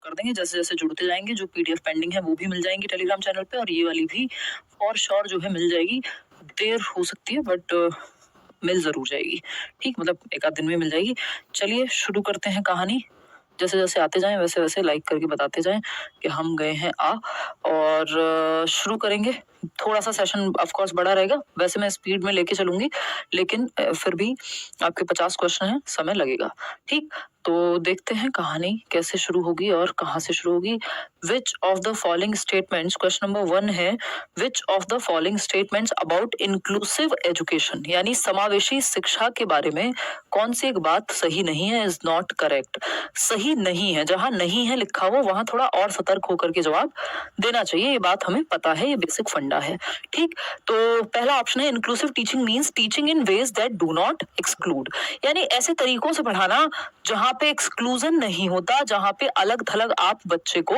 कर देंगे। जैसे जैसे जुड़ते जाएंगे, जो पीडीएफ पेंडिंग है वो भी मिल जाएंगी टेलीग्राम चैनल पे, और ये वाली भी और श्योर जो है मिल जाएगी। देर हो सकती है बट मिल जरूर जाएगी। ठीक, मतलब एक आध दिन में मिल जाएगी। चलिए शुरू करते हैं कहानी। जैसे जैसे आते जाएं वैसे वैसे लाइक करके बताते जाएं कि हम गए हैं और शुरू करेंगे। थोड़ा सा सेशन ऑफ कोर्स बड़ा रहेगा, वैसे मैं स्पीड में लेके चलूंगी, लेकिन फिर भी आपके 50 क्वेश्चन हैं, समय लगेगा। ठीक, तो देखते हैं कहानी कैसे शुरू होगी और कहाँ से शुरू होगी। विच of the following statements, question number 1 है, विच of the following statements about inclusive education यानी समावेशी शिक्षा के बारे में कौन सी एक बात सही नहीं है, इज नॉट करेक्ट। सही नहीं है, जहां नहीं है लिखा हो वहां थोड़ा और सतर्क होकर के जवाब देना चाहिए। ये बात हमें पता है, ये बेसिक फंडा है। ठीक, तो पहला ऑप्शन है inclusive teaching means teaching in ways that do not exclude, यानी ऐसे तरीकों से पढ़ाना जहां पे एक्सक्लूजन नहीं होता, जहां पे अलग थलग आप बच्चे को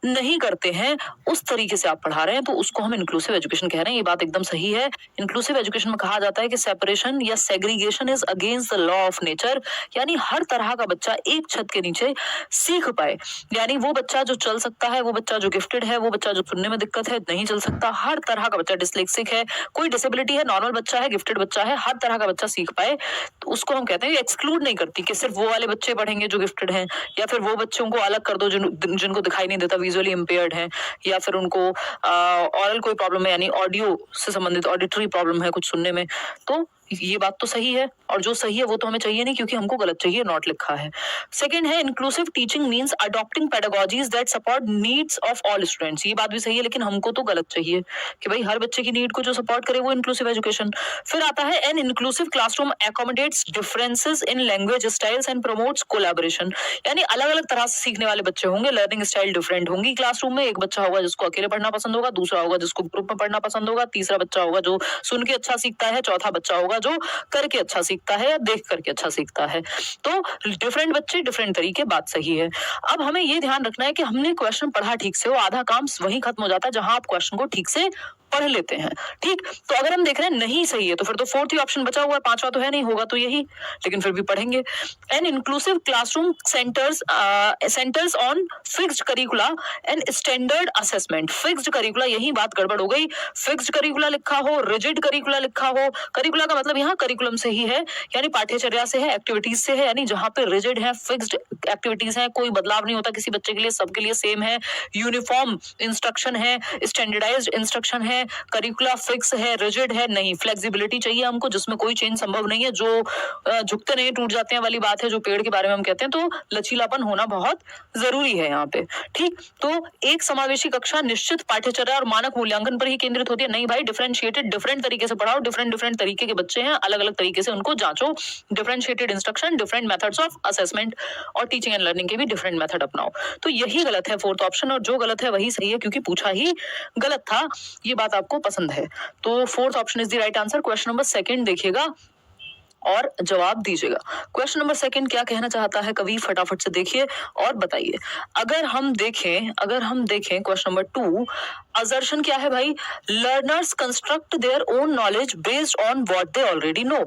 नहीं करते हैं, उस तरीके से आप पढ़ा रहे हैं, तो उसको हम इंक्लूसिव एजुकेशन कह रहे हैं। ये बात एकदम सही है। इंक्लूसिव एजुकेशन में कहा जाता है कि सेपरेशन या segregation is against the law of nature, यानी हर तरह का बच्चा एक छत के नीचे सीख पाए। यानी वो बच्चा जो चल सकता है, वो बच्चा जो गिफ्टेड है, वो बच्चा जो सुनने में दिक्कत है नहीं चल सकता, हर तरह का बच्चा, डिसलेक्सिक है, कोई डिसेबिलिटी है, नॉर्मल बच्चा है, गिफ्टेड बच्चा है, हर तरह का बच्चा सीख पाए, तो उसको हम कहते हैं। एक्सक्लूड नहीं करती कि सिर्फ वो वाले बच्चे पढ़ेंगे जो गिफ्टेड हैं, या फिर वो बच्चों को अलग कर दो जिनको दिखाई नहीं देता, विजुअली इम्पेयर्ड है, या फिर उनको ऑरल कोई प्रॉब्लम है, यानी ऑडियो से संबंधित ऑडिटरी प्रॉब्लम है कुछ सुनने में। तो ये बात तो सही है, और जो सही है वो तो हमें चाहिए नहीं, क्योंकि हमको गलत चाहिए, नॉट लिखा है। सेकंड है inclusive teaching means adopting pedagogies that support needs of all students. ये बात भी सही है, लेकिन हमको तो गलत चाहिए कि भाई हर बच्चे की नीड को जो सपोर्ट करे वो इंक्लूसिव एजुकेशन। फिर आता है an inclusive classroom accommodates differences in language styles and promotes collaboration, यानी अलग अलग तरह से सीखने वाले बच्चे होंगे, लर्निंग स्टाइल डिफरेंट होंगी क्लासरूम में। एक बच्चा होगा जिसको अकेले पढ़ना पसंद होगा, दूसरा होगा जिसको ग्रुप में पढ़ना पसंद होगा, तीसरा बच्चा होगा जो सुन के अच्छा सीखता है, चौथा बच्चा होगा जो करके अच्छा सीखता है या देख करके अच्छा सीखता है। तो डिफरेंट बच्चे डिफरेंट तरीके, बात सही है। अब हमें ये ध्यान रखना है कि हमने क्वेश्चन पढ़ा ठीक से हो, आधा काम वहीं खत्म हो जाता है जहां आप क्वेश्चन को ठीक से पढ़ लेते हैं। ठीक, तो अगर हम देख रहे हैं नहीं सही है, तो फिर तो फोर्थ ही ऑप्शन बचा हुआ है, पांचवा तो है नहीं, होगा तो यही, लेकिन फिर भी पढ़ेंगे। N inclusive classroom centres on fixed करिकुला and standard assessment. Fixed करिकुला, यही बात गड़बड़ हो गई। फिक्स्ड करिकुला लिखा हो, रिजिड करिकुला लिखा हो। करिकुला का मतलब यहाँ करिकुलम से ही है, यानी पाठ्यचर्या से है, एक्टिविटीज से है, यानी जहां पे रिजिड है, फिक्स्ड एक्टिविटीज है, कोई बदलाव नहीं होता किसी बच्चे के लिए, सबके लिए सेम है, यूनिफॉर्म इंस्ट्रक्शन है, स्टैंडर्डाइज्ड इंस्ट्रक्शन है, करिकुला फिक्स है, रिजिड है, नहीं फ्लेक्सिबिलिटी चाहिए हमको, जिसमें कोई चेंज संभव नहीं है, जो झुकते नहीं टूट जाते हैं वाली बात है, जो पेड़ के बारे में हम कहते हैं। तो लचीलापन होना बहुत जरूरी है यहाँ पे। ठीक, तो एक समावेशी कक्षा निश्चित पाठ्यचर्या और मानक मूल्यांकन पर ही केंद्रित होती है, नहीं भाई, डिफरेंशिएटेड, डिफरेंट तरीके से पढ़ाओ, डिफरेंट डिफरेंट तरीके के बच्चे हैं, अलग अलग तरीके से उनको जांचो, differentiated instruction, different methods of assessment और टीचिंग एंड लर्निंग के भी डिफरेंट मेथड अपनाओ। तो यही गलत है फोर्थ ऑप्शन, और जो गलत है वही सही है, क्योंकि पूछा ही गलत था। ये बात आपको पसंद है, तो fourth option is the right answer. Question number second देखिएगा और जवाब दीजिएगा। क्वेश्चन नंबर सेकंड क्या कहना चाहता है कवि, फटाफट से देखिए और बताइए। अगर हम देखें क्वेश्चन नंबर 2, असर्शन क्या है भाई, learners construct their own knowledge based on what they already know,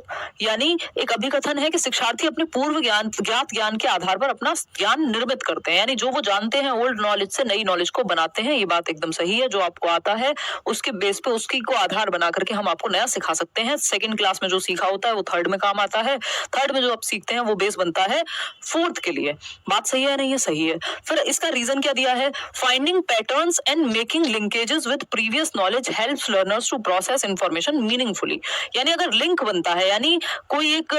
यानी एक अभिकथन है कि शिक्षार्थी अपने पूर्व ज्ञात ज्ञान के आधार पर अपना ज्ञान निर्मित करते हैं, यानी जो वो जानते हैं ओल्ड नॉलेज से नई नॉलेज को बनाते हैं। ये बात एकदम सही है, जो आपको आता है उसके बेस पे उसकी को आधार बना करके हम आपको नया सिखा सकते हैं। सेकंड क्लास में जो सीखा होता है वो थर्ड में काम आता है, थर्ड में जो आप सीखते हैं वो बेस बनता है फोर्थ के लिए। बात सही है नहीं, है सही है। फिर इसका रीजन क्या दिया है, finding patterns and making linkages with previous knowledge helps learners to process information meaningfully, यानी अगर लिंक बनता है, यानी कोई एक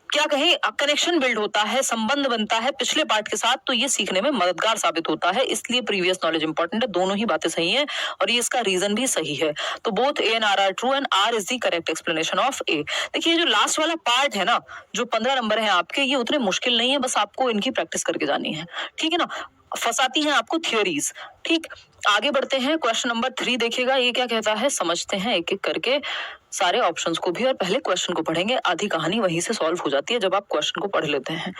क्या कहें कनेक्शन बिल्ड होता है, संबंध बनता है पिछले पार्ट के साथ, तो ये सीखने में मददगार साबित होता है, इसलिए प्रीवियस नॉलेज इंपॉर्टेंट है। दोनों ही बातें सही हैं और ये इसका रीजन भी सही है। तो both A and R are true and R is the correct explanation of A. देखिए जो लास्ट वाला पार्ट है ना, जो 15 नंबर है आपके, ये उतने मुश्किल नहीं है, बस आपको इनकी प्रैक्टिस करके जानी है, ठीक है ना। फंसाती हैं आपको थियोरीज। ठीक, आगे बढ़ते हैं। क्वेश्चन नंबर 3 देखिएगा, ये क्या कहता है, समझते हैं एक एक करके सारे ऑप्शंस को भी, और पहले क्वेश्चन को पढ़ेंगे। आधी कहानी वहीं से सॉल्व हो जाती है जब आप क्वेश्चन को पढ़ लेते हैं।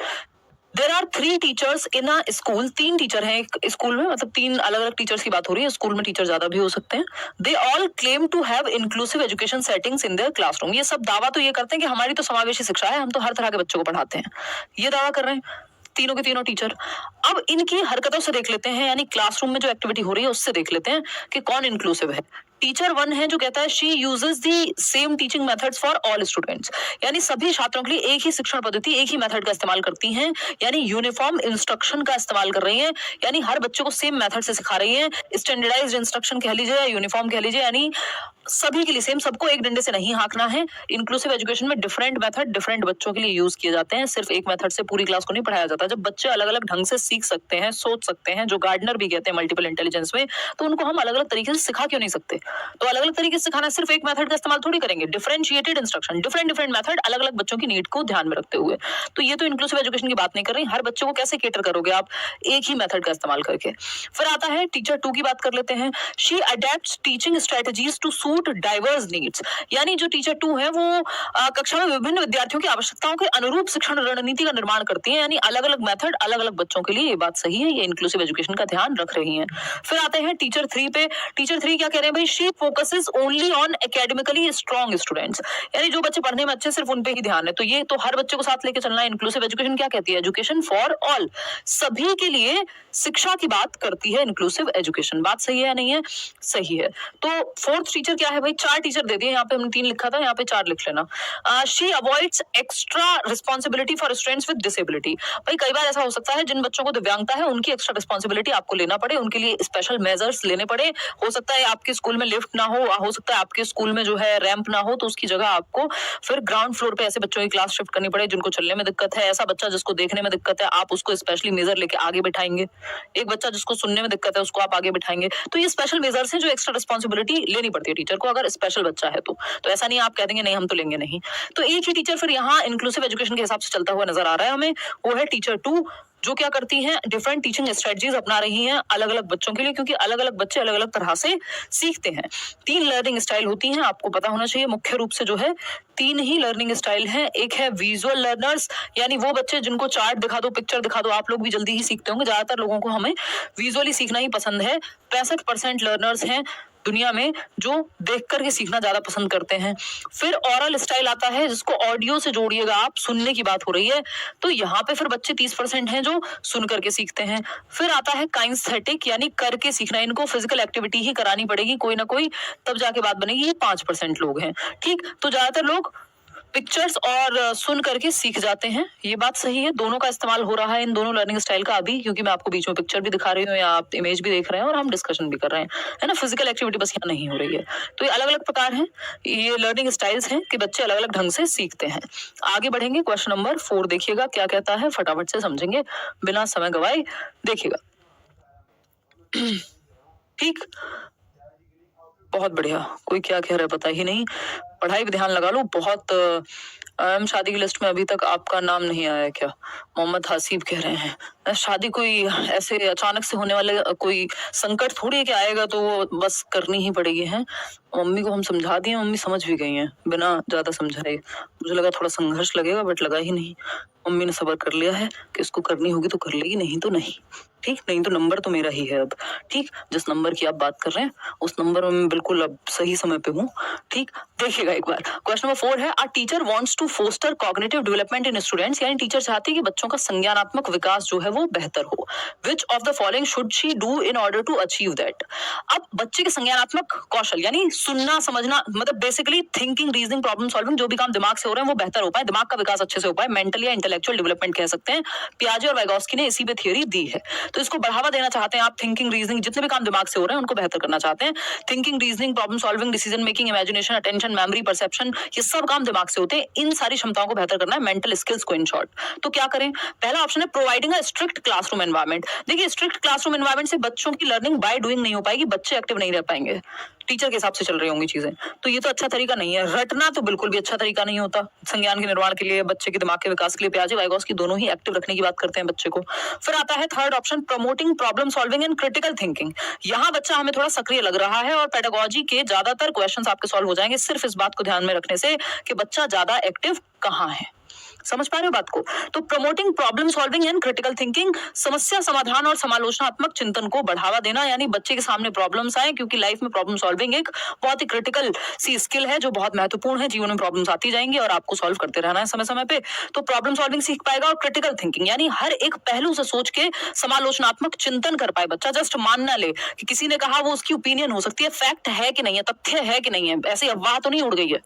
There are 3 teachers in a school, 3 teacher हैं एक स्कूल में, मतलब 3 अलग अलग टीचर्स की बात हो रही है, स्कूल में टीचर ज्यादा भी हो सकते हैं। They all claim to have inclusive education settings in their classroom. ये सब दावा तो ये करते हैं कि हमारी तो समावेशी शिक्षा है, हम तो हर तरह के बच्चों को पढ़ाते हैं, ये दावा कर रहे हैं। तीनों के तीनों टीचर। अब इनकी हरकतों से देख लेते हैं, यानी क्लासरूम में जो एक्टिविटी हो रही है उससे देख लेते हैं कि कौन इंक्लूसिव है। टीचर 1 है जो कहता है she uses the same teaching methods for all students, यानी सभी छात्रों के लिए एक ही शिक्षण पद्धति, एक ही मेथड का इस्तेमाल करती हैं, यानी यूनिफॉर्म इंस्ट्रक्शन का इस्तेमाल कर रही हैं, यानी हर बच्चों को सेम मेथड से सिखा रही हैं। स्टैंडर्डाइज्ड इंस्ट्रक्शन कह लीजिए या यूनिफॉर्म कह लीजिए, यानी सभी के लिए सेम, सबको एक डंडे से नहीं हाँकना है। इंक्लूसिव एजुकेशन में डिफरेंट मेथड डिफरेंट बच्चों के लिए यूज किए जाते हैं, सिर्फ एक मेथड से पूरी क्लास को नहीं पढ़ाया जाता। जब बच्चे अलग अलग ढंग से सीख सकते हैं, सोच सकते हैं, जो गार्डनर भी कहते हैं मल्टीपल इंटेलिजेंस में, तो उनको हम अलग अलग तरीके से सिखा क्यों नहीं सकते? तो अलग अलग तरीके से सिखाना, सिर्फ एक मेथड का इस्तेमाल थोड़ी करेंगे। Differentiated instruction, different different method, अलग अलग बच्चों की नीड को ध्यान में रखते हुए। तो ये तो इंक्लूसिव एजुकेशन की बात नहीं कर रही। हर बच्चों को कैसे केटर करोगे आप? एक ही मेथड का इस्तेमाल करके। फिर आता है टीचर 2 की बात कर लेते हैं। She adapts teaching strategies to suit diverse needs, यानी जो टीचर 2 है वो कक्षा में विभिन्न विद्यार्थियों की आवश्यकताओं के अनुरूप शिक्षण रणनीति का निर्माण करती है, यानी अलग अलग मेथड अलग अलग बच्चों के लिए। ये बात सही है, ये इंक्लूसिव एजुकेशन का ध्यान रख रही हैं। फिर आते हैं टीचर 3 पे। टीचर 3 क्या कह रहे हैं भाई? She focuses only on academically strong students, यानी जो बच्चे पढ़ने में अच्छे, सिर्फ उन पे ही ध्यान है। तो ये तो हर बच्चे को साथ लेके चलना है। इंक्लूसिव एजुकेशन क्या कहती है? एजुकेशन फॉर ऑल, सभी के लिए शिक्षा की बात करती है इंक्लूसिव एजुकेशन। बात सही है या नहीं है? सही है। तो 4th टीचर क्या है भाई? 4 टीचर दे दिए, यहाँ पे हमने 3 लिखा था, यहाँ पे 4 लिख लेना। She avoids extra responsibility for students with disability, भाई कई बार ऐसा हो सकता है जिन बच्चों को दिव्यांगता है उनकी एक्स्ट्रा रिस्पॉन्सिबिलिटी आपको लेना पड़े, उनके लिए स्पेशल मेजर्स लेने पड़े। हो सकता है आपके स्कूल में लिफ्ट ना हो सकता है आपके स्कूल में जो है रैंप ना हो, तो उसकी जगह आपको फिर ग्राउंड फ्लोर पे ऐसे बच्चों की क्लास शिफ्ट करनी पड़े जिनको चलने में दिक्कत है। ऐसा बच्चा जिसको देखने में दिक्कत है, आप उसको स्पेशली मेजर लेके आगे बिठाएंगे। एक बच्चा जिसको सुनने में दिक्कत है, उसको आप आगे बिठाएंगे। तो ये स्पेशल मेजर्स हैं जो एक्स्ट्रा रिस्पॉन्सिबिलिटी लेनी पड़ती है टीचर को, अगर स्पेशल बच्चा है तो ऐसा नहीं आप कह देंगे नहीं हम तो लेंगे नहीं। तो एक ही टीचर फिर यहाँ इंक्लूसिव एजुकेशन के हिसाब से चलता हुआ नजर आ रहा है हमें, वो है टीचर 2, जो क्या करती हैं? डिफरेंट टीचिंग स्ट्रेटजीज अपना रही हैं अलग अलग बच्चों के लिए, क्योंकि अलग अलग बच्चे अलग अलग तरह से सीखते हैं। 3 लर्निंग स्टाइल होती हैं, आपको पता होना चाहिए। मुख्य रूप से जो है 3 ही लर्निंग स्टाइल हैं। एक है विजुअल लर्नर्स, यानी वो बच्चे जिनको चार्ट दिखा दो, पिक्चर दिखा दो, आप लोग भी जल्दी ही सीखते होंगे। ज्यादातर लोगों को हमें विजुअली सीखना ही पसंद है। 65% लर्नर्स हैं दुनिया में जो देख करके सीखना ज्यादा पसंद करते हैं। फिर ओरल स्टाइल आता है, जिसको ऑडियो से जोड़िएगा आप, सुनने की बात हो रही है, तो यहाँ पे फिर बच्चे 30% हैं जो सुन करके सीखते हैं। फिर आता है काइनेस्थेटिक, यानी करके सीखना, इनको फिजिकल एक्टिविटी ही करानी पड़ेगी कोई ना कोई, तब जाके बात बनेगी। ये 5% लोग हैं। ठीक, तो ज्यादातर लोग पिक्चर्स और सुन करके सीख जाते हैं। ये बात सही है, दोनों का इस्तेमाल हो रहा है इन दोनों लर्निंग स्टाइल का अभी, क्योंकि मैं आपको बीच में पिक्चर भी दिखा रही हूँ या आप इमेज भी देख रहे हैं और हम डिस्कशन भी कर रहे हैं, है ना। फिजिकल एक्टिविटी बस यहाँ नहीं हो रही है। तो ये अलग अलग प्रकार हैं, ये लर्निंग स्टाइल्स हैं कि बच्चे अलग अलग ढंग से सीखते हैं। आगे बढ़ेंगे, क्वेश्चन नंबर 4 देखिएगा क्या कहता है, फटाफट से समझेंगे बिना समय गवाए। देखिएगा ठीक, बहुत बढ़िया। कोई क्या कह रहा है पता ही नहीं, पढ़ाई पे ध्यान लगा लो। बहुत शादी की लिस्ट में अभी तक आपका नाम नहीं आया है क्या? मोहम्मद हासिब कह रहे हैं शादी कोई ऐसे अचानक से होने वाले कोई संकट थोड़ी है कि आएगा तो वो बस करनी ही पड़ेगी है। मम्मी को हम समझा दिए, मम्मी समझ भी गई हैं बिना ज्यादा समझाए। मुझे लगा थोड़ा संघर्ष लगेगा, बट लगा ही नहीं। मम्मी ने सब्र कर लिया है कि इसको करनी होगी तो कर लेगी, नहीं तो नहीं। ठीक, नहीं तो नंबर तो मेरा ही है अब। ठीक, जिस नंबर की आप बात कर रहे हैं उस नंबर में मैं बिल्कुल अब सही समय पे हूँ। ठीक, देखिएगा एक बार, क्वेश्चन नंबर 4 है, a teacher wants to foster cognitive development in students, यानी टीचर चाहती है कि बच्चों का संज्ञानात्मक विकास जो है वो बेहतर हो। Which of the following should she do in order to achieve that? अब बच्चे के संज्ञानात्मक कौशल, यानी सुनना समझना, मतलब basically thinking, reasoning, problem solving, जो भी काम दिमाग से हो रहे हैं वो बेहतर हो पाए, दिमाग का विकास अच्छे से हो पाए, मेंटल या इंटेलेक्चुअल डेवलपमेंट कह सकते हैं। पियाजे और वाइगोस्की ने इसी पे थियरी दी है। तो इसको बढ़ावा देना चाहते हैं आप, थिंकिंग, रीजनिंग, जितने भी काम दिमाग से हो रहे हैं उनको बेहतर करना चाहते हैं। Thinking, reasoning, problem solving, decision making, imagination, attention, memory, perception, ये सब काम दिमाग से होते हैं। इन सारी क्षमताओं को बेहतर करना है, मेंटल स्किल्स को इन शॉर्ट। तो क्या करें? पहला ऑप्शन है providing a strict classroom environment. देखिए, स्ट्रिक्ट क्लासरूम एनवायरनमेंट से बच्चों की लर्निंग बाय डूइंग नहीं हो पाएगी, बच्चे एक्टिव नहीं रह पाएंगे, टीचर के हिसाब से चल रही होंगी चीजें। तो ये तो अच्छा तरीका नहीं है। रटना तो बिल्कुल भी अच्छा तरीका नहीं होता संज्ञान के निर्माण के लिए, बच्चे के दिमाग के विकास के लिए। पियाजे वाइगोस्की दोनों ही एक्टिव रखने की बात करते हैं बच्चे को। फिर आता है third option, promoting problem solving and critical thinking. यहाँ बच्चा हमें थोड़ा सक्रिय लग रहा है और पेडागोजी के ज्यादातर क्वेश्चंस आपके सॉल्व हो जाएंगे सिर्फ इस बात को ध्यान में रखने से कि बच्चा ज्यादा एक्टिव कहाँ है। समझ पा रहे हो बात को? तो promoting problem solving and critical thinking, समस्या समाधान और समालोचनात्मक चिंतन को बढ़ावा देना, यानी बच्चे के सामने प्रॉब्लम्स आए, क्योंकि लाइफ में प्रॉब्लम सॉल्विंग एक बहुत ही क्रिटिकल सी स्किल है जो बहुत महत्वपूर्ण है। जीवन में प्रॉब्लम्स आती जाएंगी और आपको सॉल्व करते रहना है समय समय पे। तो प्रॉब्लम सॉल्विंग सीख पाएगा और क्रिटिकल थिंकिंग यानी हर एक पहलू से सोच के समालोचनात्मक चिंतन कर पाए बच्चा। जस्ट मान ना ले कि किसी ने कहा वो उसकी ओपिनियन हो सकती है, फैक्ट है कि नहीं है, तथ्य है कि नहीं है, ऐसी अफवाह तो नहीं उड़ गई है।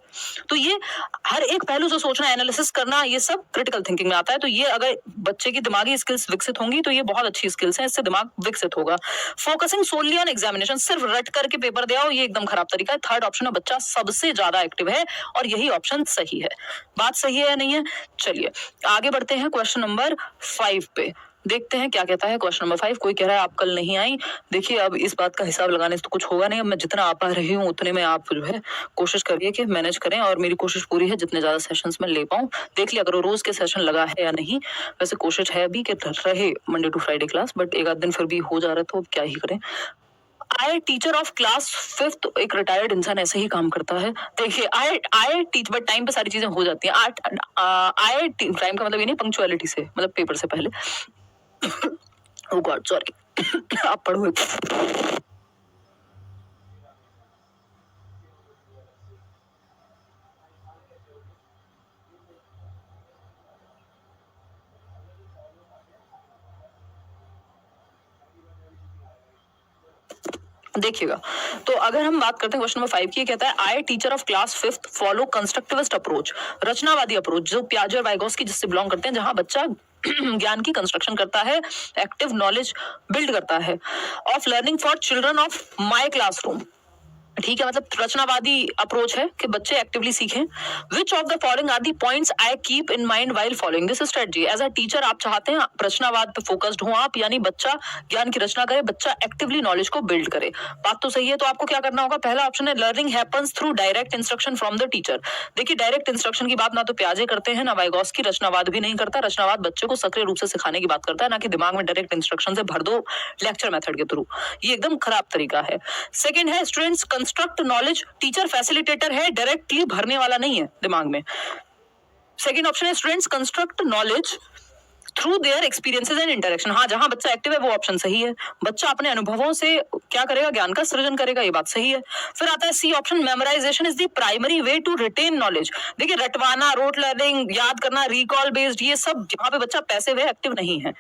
तो ये हर एक पहलू से सोचना, एनालिसिस करना, ये सब क्रिटिकल थिंकिंग में आता है। तो ये अगर बच्चे की दिमागी स्किल्स विकसित होंगी तो ये बहुत अच्छी स्किल्स हैं, इससे दिमाग विकसित होगा। फोकसिंग सोनली ऑन एग्जामिनेशन, सिर्फ रट करके पेपर दे आओ, ये एकदम खराब तरीका है। थर्ड ऑप्शन में बच्चा सबसे ज्यादा एक्टिव है और यही ऑप्शन सही है। बात सही है या नहीं है? चलिए आगे बढ़ते हैं क्वेश्चन नंबर 5 पे। देखते हैं क्या कहता है क्वेश्चन नंबर 5। कोई कह रहा है आप कल नहीं आई। देखिए अब इस बात का हिसाब लगाने से तो कुछ होगा नहीं। अब मैं जितना आ पा रही हूँ उतने में आप जो है कोशिश करिए कि मैनेज करें, और मेरी कोशिश पूरी है जितने ज्यादा सेशंस में ले पाऊँ। देख लिया करो रोज के सेशन लगा है या नहीं। वैसे कोशिश है भी कि रहे Monday to Friday class, but एक आध दिन फिर भी हो जा रहा है तो अब क्या ही करें। आई टीचर ऑफ क्लास 5, एक रिटायर्ड इंसान ऐसे ही काम करता है। देखिए आई टीच, बट टाइम पे सारी चीजें हो जाती हैं। आई टाइम का मतलब ये नहीं पंक्चुअलिटी से, मतलब पेपर से पहले। ओह गॉड सॉरी। आप पढ़ो। देखिएगा, तो अगर हम बात करते हैं क्वेश्चन नंबर 5 की, कहता है I teacher of class 5 follow constructivist approach, रचनावादी अप्रोच, जो पियाजे और वाइगोस्की जिससे बिलोंग करते हैं, जहां बच्चा ज्ञान की कंस्ट्रक्शन करता है, एक्टिव नॉलेज बिल्ड करता है, of learning for children of my classroom. ठीक है, मतलब रचनावादी अप्रोच है कि बच्चे एक्टिवली सीखें। Which of the following are the points I keep in mind while following this strategy. As a teacher आप चाहते हैं रचनावाद पे फोकस्ड हो आप, यानी बच्चा ज्ञान की रचना करे, बच्चा एक्टिवली नॉलेज को बिल्ड करे। बात तो सही है। तो आपको क्या करना होगा? पहला ऑप्शन है learning happens through direct instruction from the teacher. देखिए डायरेक्ट इंस्ट्रक्शन की बात ना तो प्याजे करते हैं, ना वाइगोस्की, रचनावाद भी नहीं करता। रचनावाद बच्चे को सक्रिय रूप से सिखाने की बात करता है, ना कि दिमाग में डायरेक्ट इंस्ट्रक्शन से भर दो लेक्चर मेथड के थ्रू। ये एकदम खराब तरीका है। सेकेंड है students construct knowledge, teacher facilitator है, डायरेक्टली भरने वाला नहीं है दिमाग में। सेकेंड ऑप्शन है students construct knowledge through their experiences and interaction. हाँ, जहां बच्चा एक्टिव है वो ऑप्शन सही है। बच्चा अपने अनुभवों से क्या करेगा? ज्ञान का सृजन करेगा, ये बात सही है। फिर आता है C option, memorisation is the primary way to retain knowledge. देखिए रटवाना, रोट लर्निंग, याद करना, रिकॉल बेस्ड, ये सब जहां पे बच्चा पैसिव है, एक्टिव नहीं है।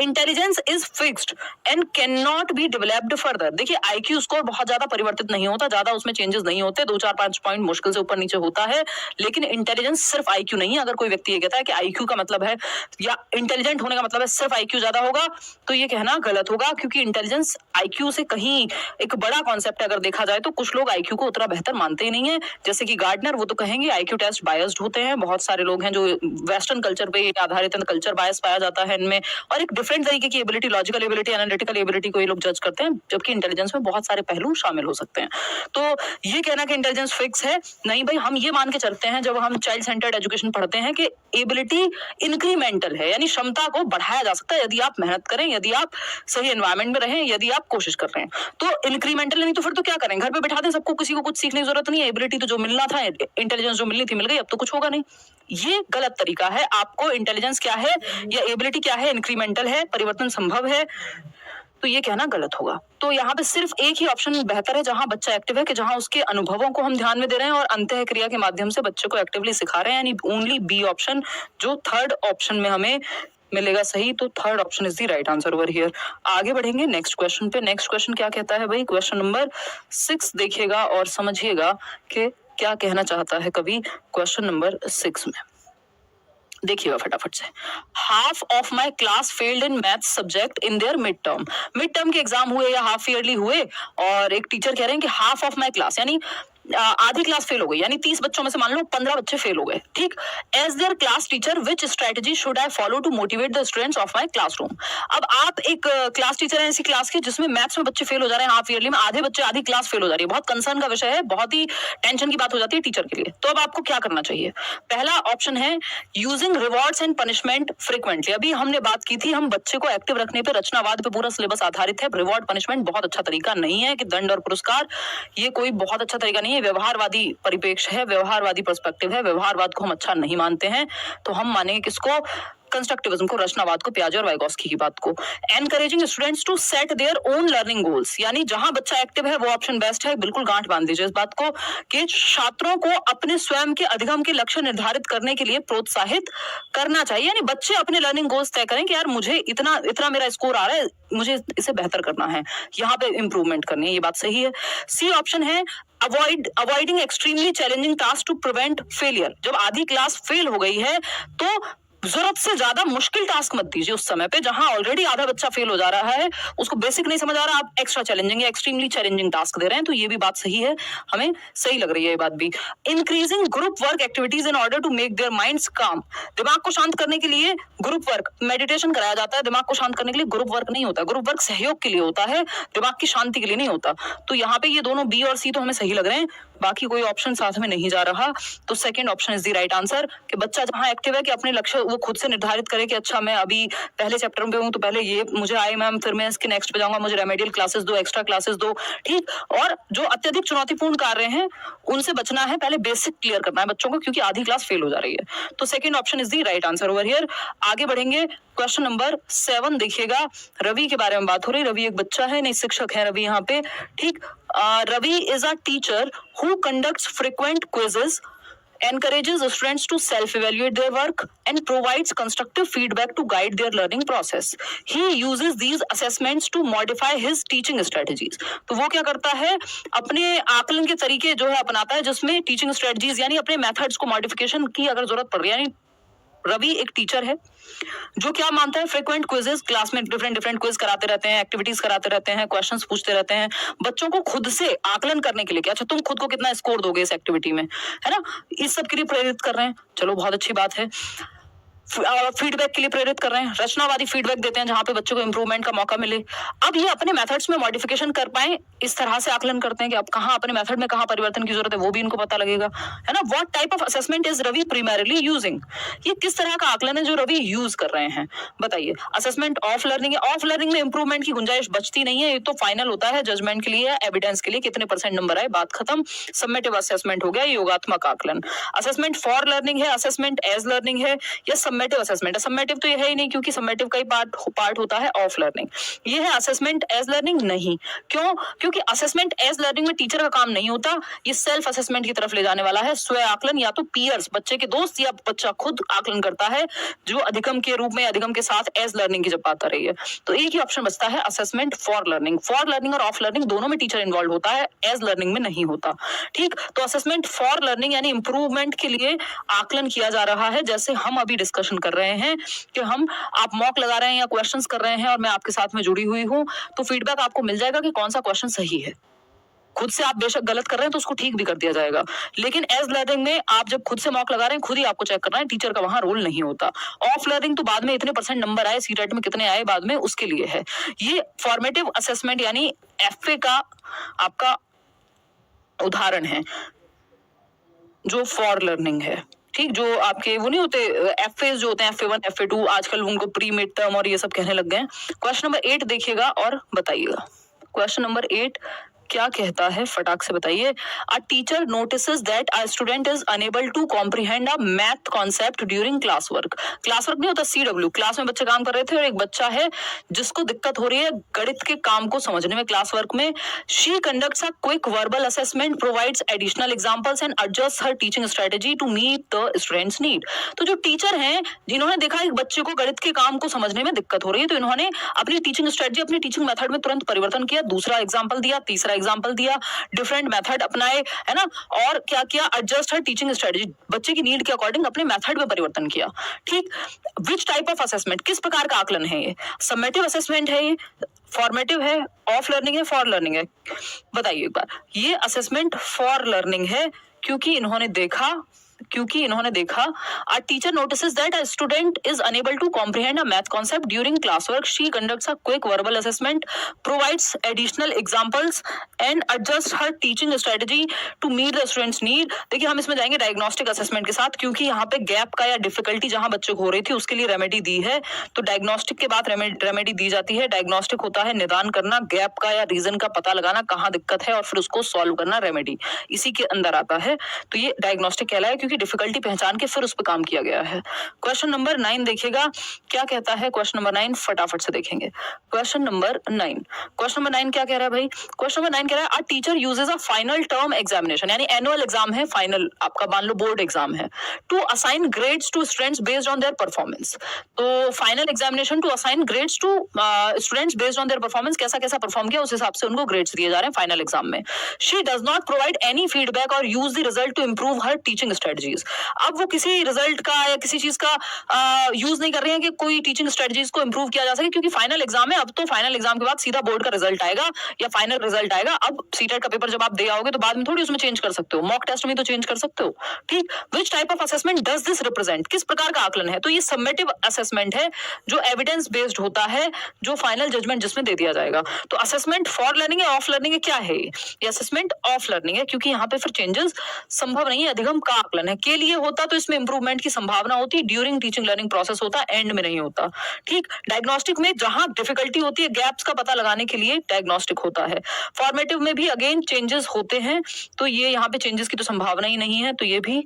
Intelligence is fixed and can not be developed further. देखिए आईक्यू स्कोर बहुत ज्यादा परिवर्तित नहीं होता, ज्यादा उसमें चेंजेस नहीं होते, 2-4-5 पॉइंट मुश्किल से ऊपर नीचे होता है। लेकिन इंटेलिजेंस सिर्फ आईक्यू नहीं है। अगर कोई व्यक्ति ये कहता है कि आईक्यू का मतलब है या इंटेलिजेंट होने का मतलब है सिर्फ आईक्यू ज्यादा होगा, तो ये कहना गलत होगा, क्योंकि इंटेलिजेंस आईक्यू से कहीं एक बड़ा कॉन्सेप्ट है। अगर देखा जाए तो कुछ लोग आईक्यू को उतना बेहतर मानते ही नहीं है, जैसे कि गार्डनर, वो तो कहेंगे आईक्यू टेस्ट बायस्ड होते हैं। बहुत सारे लोग हैं जो वेस्टर्न कल्चर पे आधारित कल्चर बायस पाया जाता है इनमें, और एक डिफरेंट तरीके की ability, logical ability, analytical ability को ये लोग जज करते हैं, जबकि इंटेलिजेंस में बहुत सारे पहलू शामिल हो सकते हैं। तो ये कहना कि इंटेलिजेंस फिक्स है, नहीं भाई। हम ये मान के चलते हैं जब हम चाइल्ड सेंटर्ड एजुकेशन पढ़ते हैं कि एबिलिटी इंक्रीमेंटल है, यानी क्षमता को बढ़ाया जा सकता है यदि आप मेहनत करें, यदि आप सही एनवायरमेंट में रहें, यदि आप कोशिश कर रहे हैं। तो इंक्रीमेंटल नहीं तो फिर तो क्या करें? घर पे बैठा दें सबको, किसी को कुछ सीखने की जरूरत नहीं है। एबिलिटी तो जो मिलना था, इंटेलिजेंस जो मिलनी थी मिल गई, अब तो कुछ होगा नहीं। ये गलत तरीका है। आपको इंटेलिजेंस क्या है या एबिलिटी क्या है? इंक्रीमेंटल है, परिवर्तन संभव है, तो ये कहना गलत होगा। तो यहाँ पे सिर्फ एक ही ऑप्शन बेहतर है जहां बच्चा एक्टिव है, कि जहां उसके अनुभवों को हम ध्यान में दे रहे हैं और अंतः क्रिया के माध्यम से बच्चे को एक्टिवली सिखा रहे हैं, यानी ओनली बी ऑप्शन, जो थर्ड ऑप्शन में हमें मिलेगा सही। तो third option is the right answer over here. आगे बढ़ेंगे नेक्स्ट क्वेश्चन पे। नेक्स्ट क्वेश्चन क्या कहता है भाई? क्वेश्चन नंबर 6 देखिएगा और समझिएगा कि क्या कहना चाहता है कवि क्वेश्चन नंबर 6 में। देखिएगा फटाफट से। Half of my class failed in math subject in their mid term के एग्जाम हुए या हाफ ईयरली हुए, और एक टीचर कह रहे हैं कि हाफ ऑफ माई क्लास यानी आधी क्लास फेल हो गई, यानी 30 बच्चों में से मान लो 15 बच्चे फेल हो गए। ठीक, as their class teacher which strategy should I follow to motivate the students of my classroom. अब आप एक क्लास टीचर है ऐसी क्लास के जिसमें मैथ्स में बच्चे फेल हो जा रहे हैं, हाफ ईयरली में आधे बच्चे, आधी क्लास फेल हो जा रही है। बहुत कंसर्न का विषय है, बहुत ही टेंशन की बात हो जाती है टीचर के लिए। तो अब आपको क्या करना चाहिए? पहला ऑप्शन है using rewards and punishment frequently. अभी हमने बात की थी, हम बच्चे को एक्टिव रखने पे रचनावाद पे पूरा सिलेबस आधारित है। रिवॉर्ड पनिशमेंट बहुत अच्छा तरीका नहीं है कि दंड और पुरस्कार, ये कोई बहुत अच्छा तरीका नहीं है। ये व्यवहारवादी परिप्रेक्ष्य है, व्यवहारवादी पर्सपेक्टिव है, व्यवहारवाद को हम अच्छा नहीं मानते हैं, तो हम मानेंगे किसको, कंस्ट्रक्टिविज्म को, रचनावाद को, पियाजे और वाइगोस्की की बात को। Encouraging students to set their own learning goals, यानी जहां बच्चा एक्टिव है वो ऑप्शन बेस्ट है, बिल्कुल गांठ बांध दीजिए इस बात को कि छात्रों को अपने स्वयं के अधिगम के लक्ष्य निर्धारित करने के लिए प्रोत्साहित करना चाहिए, यानी बच्चे अपने लर्निंग गोल्स तय करें कि यार मुझे इतना इतना मेरा स्कोर आ रहा है, मुझे इसे बेहतर करना है, यहाँ पे इंप्रूवमेंट करनी है, ये बात सही है। सी ऑप्शन है avoiding extremely challenging task to prevent failure, जब आधी क्लास फेल हो गई है तो जरूरत से ज्यादा मुश्किल टास्क मत दीजिए उस समय पे, जहां ऑलरेडी आधा बच्चा फेल हो जा रहा है, उसको बेसिक नहीं समझ आ रहा, आप एक्स्ट्रा चैलेंजिंग या एक्सट्रीमली चैलेंजिंग टास्क दे रहे हैं, तो ये भी बात सही है, हमें सही लग रही है ये बात भी। Increasing group work activities in order to make their minds calm, दिमाग को शांत करने के लिए ग्रुप वर्क, मेडिटेशन कराया जाता है, दिमाग को शांत करने के लिए ग्रुप वर्क नहीं होता, ग्रुप वर्क सहयोग के लिए होता है, दिमाग की शांति के लिए नहीं होता। तो यहाँ पे ये दोनों बी और सी तो हमें सही लग रहे हैं, बाकी कोई ऑप्शन साथ में नहीं जा रहा, तो second option is the right answer, कि बच्चा जहां एक्टिव है कि अपने लक्ष्य वो खुद से निर्धारित करे कि अच्छा मैं अभी पहले चैप्टर में हूं तो पहले ये मुझे आए मैम, फिर मैं इसके नेक्स्ट पे जाऊंगा, मुझे रेमेडियल क्लासेस दो, एक्स्ट्रा क्लासेस दो, ठीक। और जो अत्यधिक चुनौतीपूर्ण कार्य हैं उनसे बचना है, पहले बेसिक क्लियर करना है बच्चों को, क्योंकि आधी क्लास फेल हो जा रही है। तो second option is the right answer over here. आगे बढ़ेंगे, क्वेश्चन नंबर 7 देखिएगा, रवि के बारे में बात हो रही, रवि एक बच्चा है, नहीं शिक्षक है रवि यहाँ पे, ठीक। Ravi is a teacher who conducts frequent quizzes, encourages students to self-evaluate their work, and provides constructive feedback to guide their learning process. He uses these assessments to modify his teaching strategies. तो वो क्या करता है, अपने आकलन के तरीके जो है अपनाता है, जिसमें टीचिंग स्ट्रेटजीज यानी अपने मेथड्स को मॉडिफिकेशन की अगर जरूरत पड़ रही है, यानी रवि एक टीचर है जो क्या मानता है, फ्रीक्वेंट क्विजेस, क्लास में डिफरेंट क्विज कराते रहते हैं, एक्टिविटीज कराते रहते हैं, क्वेश्चंस पूछते रहते हैं बच्चों को खुद से आकलन करने के लिए कि अच्छा तुम खुद को कितना स्कोर दोगे इस एक्टिविटी में, है ना, इस सब के लिए प्रेरित कर रहे हैं। चलो बहुत अच्छी बात है। फीडबैक के लिए प्रेरित कर रहे हैं, रचनावादी फीडबैक देते हैं जहां पे बच्चों को इंप्रूवमेंट का मौका मिले। अब ये अपने मेथड्स में मॉडिफिकेशन कर पाए, इस तरह से आकलन करते हैं कि अब कहां अपने मेथड में कहां परिवर्तन की जरूरत है वो भी इनको पता लगेगा, है ना। What type of assessment is Ravi primarily using, ये किस तरह का आकलन है जो रवि यूज कर रहे हैं, बताइए। असेसमेंट ऑफ लर्निंग है, ऑफ लर्निंग में इंप्रूवमेंट की गुंजाइश बचती नहीं है, ये तो फाइनल होता है जजमेंट के लिए, एविडेंस के लिए, कितने परसेंट नंबर आए, बात खत्म। सबमेटिव असेसमेंट हो गया, योगात्मक आकलन। असेसमेंट फॉर लर्निंग है, असेसमेंट एज लर्निंग है, या सबमेटिव असेसमेंट है, सबमेटिव तो ये है ही नहीं क्योंकि सबमेटिव का ही पार्ट होता है ऑफ लर्निंग। ये है असेसमेंट एज लर्निंग नहीं, क्यों, क्योंकि असेसमेंट एज लर्निंग में टीचर का काम नहीं होता, ये सेल्फ असेसमेंट की तरफ ले जाने वाला है, स्वयं आकलन, या तो पीयर्स बच्चे के दोस्त या बच्चा खुद आकलन करता है, जो अधिगम के रूप में, अधिगम के साथ एज लर्निंग की जब बात आ रही है। तो एक ही ऑप्शन बचता है assessment for learning. For learning और ऑफ लर्निंग दोनों में टीचर इन्वॉल्व होता है, एज लर्निंग में नहीं होता, ठीक। तो असेसमेंट फॉर लर्निंग यानी इंप्रूवमेंट के लिए आकलन किया जा रहा है, जैसे हम अभी डिस्कशन कर रहे हैं कि हम, आप मॉक लगा रहे हैं या क्वेश्चंस कर रहे हैं और मैं आपके साथ में जुड़ी हुई हूं, तो फीडबैक आपको मिल जाएगा कि कौन सा क्वेश्चन सही है। खुद से आप बेशक गलत कर रहे हैं तो उसको ठीक भी कर दिया जाएगा, लेकिन एज लर्निंग में आप जब खुद से मॉक लगा रहे हैं, खुद ही आपको चेक करना है, टीचर का वहां रोल नहीं होता। ऑफ लर्निंग तो बाद में इतने परसेंट नंबर आए, सीटेट में कितने आए बाद में, उसके लिए है। ये फॉर्मेटिव असेसमेंट यानी एफए का आपका उदाहरण है, जो फॉर लर्निंग है, ठीक। जो आपके वो नहीं होते एफए जो होते हैं, FA1 FA2, आजकल उनको प्री मिड टर्म और ये सब कहने लग गए हैं। क्वेश्चन नंबर 8 देखिएगा और बताइएगा। क्वेश्चन नंबर 8 क्या कहता है, फटाक से बताइए। A teacher notices that a student is unable to comprehend a math concept during class work. Class work नहीं होता, CW, क्लास में बच्चे काम कर रहे थे और एक बच्चा है जिसको दिक्कत हो रही है गणित के काम को समझने में क्लास वर्क में। She conducts a quick verbal assessment, provides additional examples and adjust her teaching strategy to meet the students need. तो जो टीचर हैं जिन्होंने देखा एक बच्चे को गणित के काम को समझने में दिक्कत हो रही है, तो इन्होंने अपनी टीचिंग स्ट्रेटेजी, अपनी टीचिंग मेथड में तुरंत परिवर्तन किया, दूसरा एग्जाम्पल दिया, तीसरा एग्जाम्पल दिया, डिफरेंट मेथड अपनाए, है ना, और क्या किया, एडजस्ट हर टीचिंग स्ट्रेटजी, बच्चे की नीड के अकॉर्डिंग अपने मेथड में परिवर्तन किया, ठीक। विच टाइप ऑफ असेसमेंट, किस प्रकार का आकलन है ये, सबमेटिव असेसमेंट है, ये फॉर्मेटिव है, ऑफ लर्निंग है, फॉर लर्निंग है, बताइए एक बार। ये असेसमेंट फॉर लर्निंग है, क्योंकि इन्होंने देखा क्योंकि इन्होंने देखा a teacher notices that a student is unable to comprehend a math concept during classwork. She conducts a quick verbal assessment, provides additional examples and adjusts her teaching strategy to meet the student's need. देखिए हम इसमें जाएंगे diagnostic assessment के साथ, क्योंकि यहाँ पे gap का या डिफिकल्टी जहां बच्चों को हो रही थी उसके लिए रेमेडी दी है। तो डायग्नोस्टिक के बाद रेमेडी दी जाती है। डायग्नोस्टिक होता है निदान करना, गैप का या रीजन का पता लगाना, कहाँ दिक्कत है और फिर उसको सॉल्व करना, रेमेडी इसी के अंदर आता है। तो ये डायग्नोस्टिक कहलाया क्योंकि डिफिकल्टी पहचान के फिर उस पर काम किया गया है। क्वेश्चन नंबर 9 देखिएगा क्या कहता है। क्वेश्चन नंबर 9 फटाफट से देखेंगे। क्वेश्चन नंबर 9 क्या कह रहा है भाई? क्वेश्चन नंबर 9 कह रहा है a teacher uses a final term examination, यानी एनुअल एग्जाम है, फाइनल आपका मान लो बोर्ड एग्जाम है, to assign grades to students based on their performance. तो final examination to assign grades to students based on their performance, कैसा कैसा perform किया उस हिसाब से उनको ग्रेड्स दिए जा रहे हैं फाइनल एग्जाम में। She does not provide any feedback और use the result to improve her teaching strategies. अब वो किसी रिजल्ट का या किसी चीज का यूज नहीं कर रहे हैं कि कोई टीचिंग स्ट्रेटजीज को इंप्रूव किया जा सके, क्योंकि फाइनल एग्जाम है। अब तो फाइनल एग्जाम के बाद सीधा बोर्ड का रिजल्ट आएगा या फाइनल रिजल्ट आएगा। अब सीटेट का पेपर जब आप दे आओगे तो बाद में थोड़ी उसमें चेंज कर सकते हो, मॉक टेस्ट में तो चेंज कर सकते हो। ठीक, which type of assessment does this represent, किस प्रकार का आकलन है? तो ये सबमेटिव असेसमेंट है जो एविडेंस बेस्ड होता है, जो फाइनल जजमेंट जिसमें दे दिया जाएगा। तो असेसमेंट फॉर लर्निंग है, ऑफ लर्निंग है, क्या है ये असेसमेंट ऑफ लर्निंग है, क्योंकि यहाँ पे फिर चेंजेस संभव नहीं है, अधिगम का आकलन है। के लिए होता तो इसमें इंप्रूवमेंट की संभावना होती, ड्यूरिंग टीचिंग लर्निंग प्रोसेस होता, एंड में नहीं होता। ठीक, डायग्नोस्टिक में जहां डिफिकल्टी होती है, गैप्स का पता लगाने के लिए डायग्नोस्टिक होता है। फॉर्मेटिव में भी अगेन चेंजेस होते हैं, तो ये यहाँ पे चेंजेस की तो संभावना ही नहीं है, तो ये भी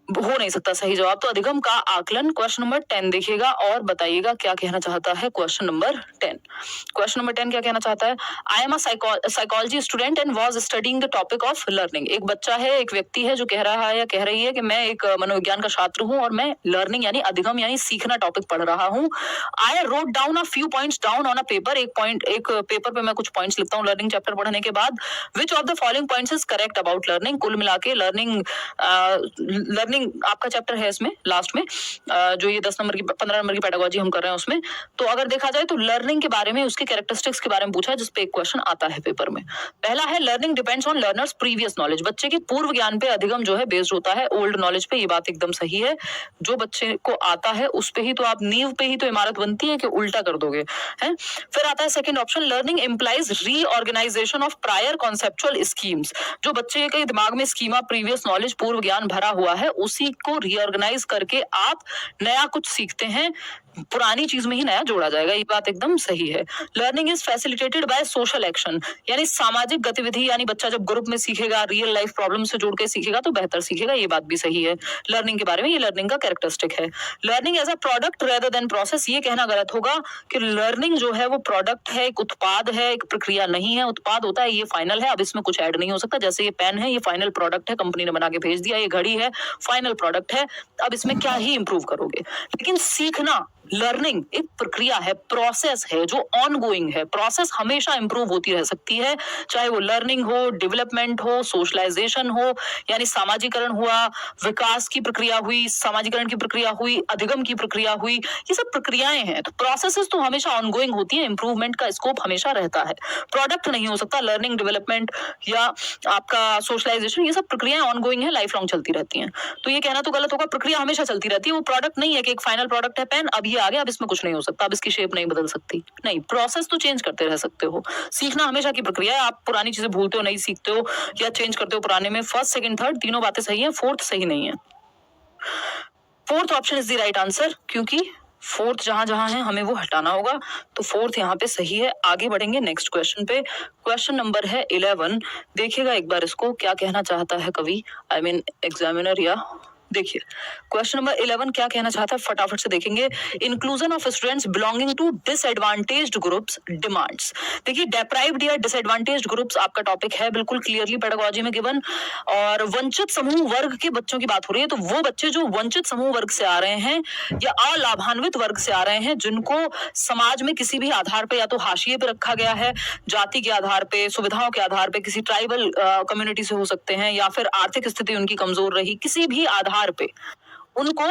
हो नहीं सकता सही जवाब। तो अधिगम का आकलन। क्वेश्चन नंबर 10 देखिएगा और बताइएगा क्या कहना चाहता है क्वेश्चन नंबर 10। क्वेश्चन नंबर 10 क्या कहना चाहता है? I am a psychology student and was studying the topic of learning. एक बच्चा है, एक व्यक्ति है जो कह रहा है या कह रही है कि मैं एक मनोविज्ञान का छात्र हूं और मैं लर्निंग यानी अधिगम यानी सीखना टॉपिक पढ़ रहा हूं। I wrote down a few points down on a paper. एक पेपर पे मैं कुछ पॉइंट्स लिखता हूं लर्निंग चैप्टर पढ़ने के बाद। विच of the following points is correct about learning. कुल मिला के लर्निंग आपका चैप्टर है इसमें लास्ट में, जो ये 10 नंबर की 15 नंबर की पेडागोजी हम कर रहे हैं उसमें। तो अगर देखा जाए तो लर्निंग के बारे में, उसके कैरेक्टरिस्टिक्स के बारे में पूछा है, जिसपे एक क्वेश्चन आता है पेपर में। पहला है learning depends on learners previous knowledge. बच्चे के पूर्व ज्ञान पे अधिगम जो है बेस्ड होता है ओल्ड नॉलेज पे। ये बात एकदम सही है, जो बच्चे को आता है उस पे ही तो आप नींव पे ही तो इमारत बनती है कि उल्टा कर दोगे, है। फिर आता है second option, learning implies reorganisation of prior conceptual schemes. जो बच्चे के दिमाग में स्कीमा, प्रीवियस नॉलेज, पूर्व ज्ञान भरा हुआ है, उसी को रीऑर्गेनाइज करके आप नया कुछ सीखते हैं, पुरानी चीज में ही नया जोड़ा जाएगा। ये बात एकदम सही है। Learning is facilitated by social action, यानी सामाजिक गतिविधि, यानी बच्चा जब ग्रुप में सीखेगा, रियल लाइफ प्रॉब्लम से जोड़ के सीखेगा तो बेहतर सीखेगा। ये बात भी सही है लर्निंग के बारे में, ये लर्निंग का कैरेक्टरिस्टिक है। Learning as a product rather than process, ये कहना गलत होगा कि लर्निंग जो है वो प्रोडक्ट है, एक उत्पाद है, एक प्रक्रिया नहीं है। उत्पाद होता है, ये फाइनल है, अब इसमें कुछ ऐड नहीं हो सकता। जैसे ये पेन है, ये फाइनल प्रोडक्ट है, कंपनी ने बना के भेज दिया। ये घड़ी है, फाइनल प्रोडक्ट है, अब इसमें क्या ही इंप्रूव करोगे। लेकिन सीखना, लर्निंग एक प्रक्रिया है, प्रोसेस है जो ऑनगोइंग है। प्रोसेस हमेशा इंप्रूव होती रह सकती है, चाहे वो लर्निंग हो, डेवलपमेंट हो, सोशलाइजेशन हो, यानी सामाजिकरण हुआ, विकास की प्रक्रिया हुई, सामाजिकरण की प्रक्रिया हुई, अधिगम की प्रक्रिया हुई, ये सब प्रक्रियाएं हैं। तो प्रोसेसेस तो हमेशा ऑनगोइंग होती है, इंप्रूवमेंट का स्कोप हमेशा रहता है। प्रोडक्ट नहीं हो सकता लर्निंग, डेवलपमेंट या आपका सोशलाइजेशन, ये सब प्रक्रियाएं ऑनगोइंग है, लाइफ लॉन्ग चलती रहती हैं। तो ये कहना तो गलत होगा, प्रक्रिया हमेशा चलती रहती है। वो प्रोडक्ट नहीं है कि एक फाइनल प्रोडक्ट है पेन, अब आ गया, अब इसमें कुछ नहीं हो सकता, अब इसकी शेप नहीं बदल सकती। नहीं, प्रोसेस तो चेंज करते रह सकते हो। सीखना हमेशा की प्रक्रिया है, आप पुरानी चीजें भूलते हो, नहीं सीखते हो या चेंज करते हो पुराने में। फर्स्ट, सेकंड, थर्ड तीनों बातें सही है, फोर्थ सही नहीं है। Fourth option is the right answer, क्योंकि फोर्थ जहां जहां है हमें वो हटाना होगा, तो फोर्थ यहाँ पे सही है। आगे बढ़ेंगे नेक्स्ट क्वेश्चन पे। क्वेश्चन नंबर है 11। देखिएगा एक बार इसको, क्या कहना चाहता है कवि, आई मीन एग्जामिनर। या देखिए क्वेश्चन नंबर 11 क्या कहना चाहता है, फटाफट से देखेंगे। Inclusion of students belonging to disadvantaged groups demands. देखिए डेप्राइव्ड या डिसएडवांटेज्ड ग्रुप्स आपका टॉपिक है, बिल्कुल क्लियरली पेडागोजी में गिवन। और वंचित समूह वर्ग के बच्चों की बात हो रही है, तो वो बच्चे जो वंचित समूह वर्ग से आ रहे हैं या अलाभान्वित वर्ग से आ रहे हैं, जिनको समाज में किसी भी आधार पे या तो हाशिए पे रखा गया है, जाति के आधार पे, सुविधाओं के आधार पे, किसी ट्राइबल कम्युनिटी से हो सकते हैं, या फिर आर्थिक स्थिति उनकी कमजोर रही, किसी भी आधार पे उनको